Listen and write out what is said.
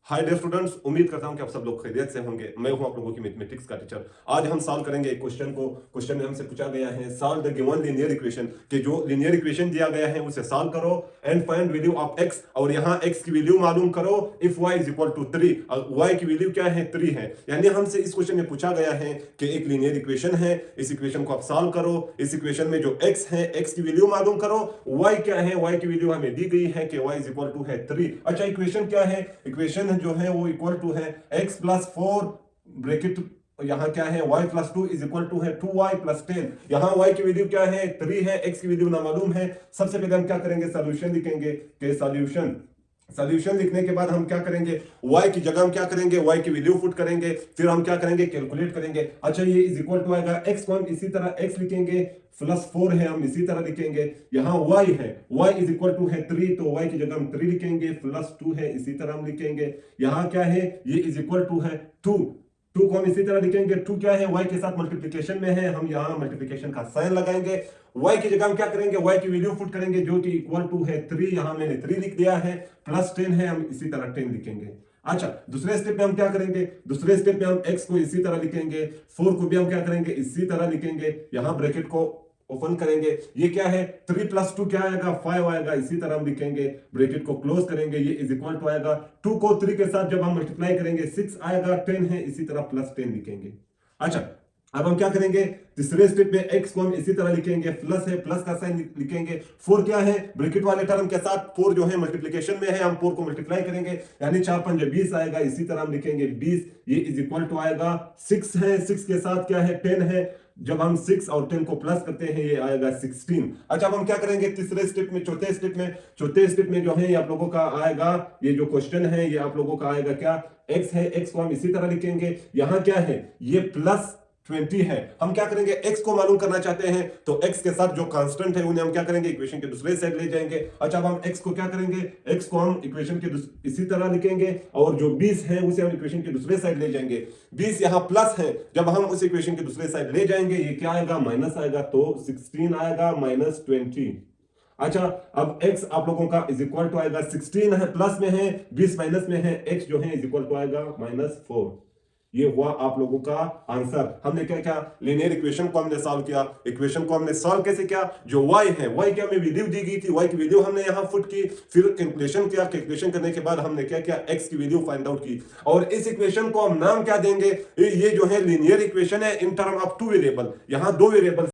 Hi dear students, उम्मीद करता हूं कि आप सब लोग खैरियत से होंगे। मैं हूं आप लोगों की मैथमेटिक्स का टीचर। आज हम सॉल्व करेंगे एक क्वेश्चन को। क्वेश्चन में हमसे पूछा गया है solve the given linear equation, कि जो लीनियर इक्वेशन दिया गया है उसे सॉल्व करो and find value of X, और यहां एक्स की वैल्यू मालूम करो if y is equal to 3 और y की वैल्यू क्या है 3 है। यानी हमसे इस क्वेश्चन में पूछा गया है कि एक लीनियर इक्वेशन है, इस इक्वेशन को आप सॉल्व करो। इस इक्वेशन में जो x है x की वैल्यू मालूम करो, y क्या है y की वैल्यू हमें दी गई है कि y इज इक्वल टू है 3। अच्छा, इक्वेशन क्या है? इक्वेशन जो है वो इक्वल टू है x प्लस 4 ब्रैकेट, यहां क्या है y plus 2 is equal to है 2y प्लस 10। यहां y की वैल्यू क्या है 3 है, x की वैल्यू ना मालूम है। सबसे पहले हम क्या करेंगे, सॉल्यूशन लिखेंगे कि सॉल्यूशन लिखने के बाद हम क्या करेंगे, y की जगह हम क्या करेंगे, y की वैल्यू पुट करेंगे, फिर हम क्या करेंगे, कैलकुलेट करेंगे। अच्छा, ये इज इक्वल टू आएगा x को हम इसी तरह x लिखेंगे, प्लस 4 है हम इसी तरह लिखेंगे। यहां y है, y इज इक्वल टू है 3, तो y की जगह हम 3 लिखेंगे, प्लस 2 है इसी तरह हम लिखेंगे। यहां क्या है, ये इज इक्वल टू है 2 को हम इसी तरह लिखेंगे। 2 क्या है, y के साथ मल्टीप्लिकेशन में है, हम यहां मल्टीप्लिकेशन का साइन लगाएंगे। y की जगह हम क्या करेंगे, y की वैल्यू पुट करेंगे जो कि इक्वल टू है 3, यहां मैंने 3 लिख दिया है, प्लस 10 है, हम इसी तरह 10 लिखेंगे। अच्छा, दूसरे स्टेप में हम क्या करेंगे, दूसरे स्टेप में हम x को इसी तरह लिखेंगे, 4 को भी हम क्या करेंगे, इसी तरह लिखेंगे। यहां ब्रैकेट को ओपन करेंगे, ये क्या है 3 प्लस 2 क्या आएगा 5 आएगा, इसी तरह हम लिखेंगे। ब्रैकेट को क्लोज करेंगे, ये इज इक्वल टू आएगा 2 को 3 के साथ जब हम मल्टीप्लाई करेंगे 6 आएगा, 10 है इसी तरह प्लस 10 लिखेंगे। अच्छा, अब हम क्या करेंगे, तीसरे स्टेप में x को हम इसी तरह लिखेंगे, प्लस है प्लस का साइन लिखेंगे। 4 क्या है, ब्रैकेट वाले टर्म के साथ 4 जो है मल्टीप्लिकेशन में है, हम 4 को मल्टीप्लाई करेंगे, यानी 4 5 20 आएगा, इसी तरह हम लिखेंगे 20। ये इज इक्वल टू आएगा 6 है, 6 के साथ क्या है 10 है, जब हम 6 और 10 को प्लस करते हैं ये आएगा 16। अच्छा, अब हम क्या करेंगे तीसरे स्टेप में, चौथे स्टेप में जो है ये आप लोगों का आएगा, ये जो क्वेश्चन है ये आप लोगों का आएगा क्या, x है, x को हम इसी तरह लिखेंगे। यहां क्या है, ये प्लस 20 है, हम क्या करेंगे x को मालूम करना चाहते हैं, तो x के साथ जो कांस्टेंट है उन्हें हम क्या करेंगे, इक्वेशन के दूसरे साइड ले जाएंगे। अच्छा, अब हम x को क्या करेंगे, x को हम इक्वेशन के इसी तरह लिखेंगे, और जो 20 है उसे हम इक्वेशन के दूसरे साइड ले जाएंगे। 20 यहां प्लस है, जब हम उस इक्वेशन के दूसरे साइड ले जाएंगे ये क्या आएगा, माइनस आएगा, तो 16 आएगा माइनस 20। अच्छा, अब x आप लोगों का इज इक्वल टू आएगा 16 है प्लस में है, 20 माइनस में है, x जो है इज इक्वल टू आएगा -4। ये हुआ आप लोगों का आंसर। हमने क्या क्या, लीनियर इक्वेशन को हमने सॉल्व किया। इक्वेशन को हमने सॉल्व कैसे किया, जो y है, y की हमें वैल्यू दी गई थी, y की वैल्यू हमने यहां पुट की, फिर कैलकुलेशन किया, कैलकुलेशन करने के बाद हमने क्या किया, x की वैल्यू फाइंड आउट की, और इस इक्वेशन को हम नाम क्या देंगे, ये जो है लीनियर इक्वेशन है इन टर्म ऑफ 2 वेरिएबल। यहां 2 वेरिएबल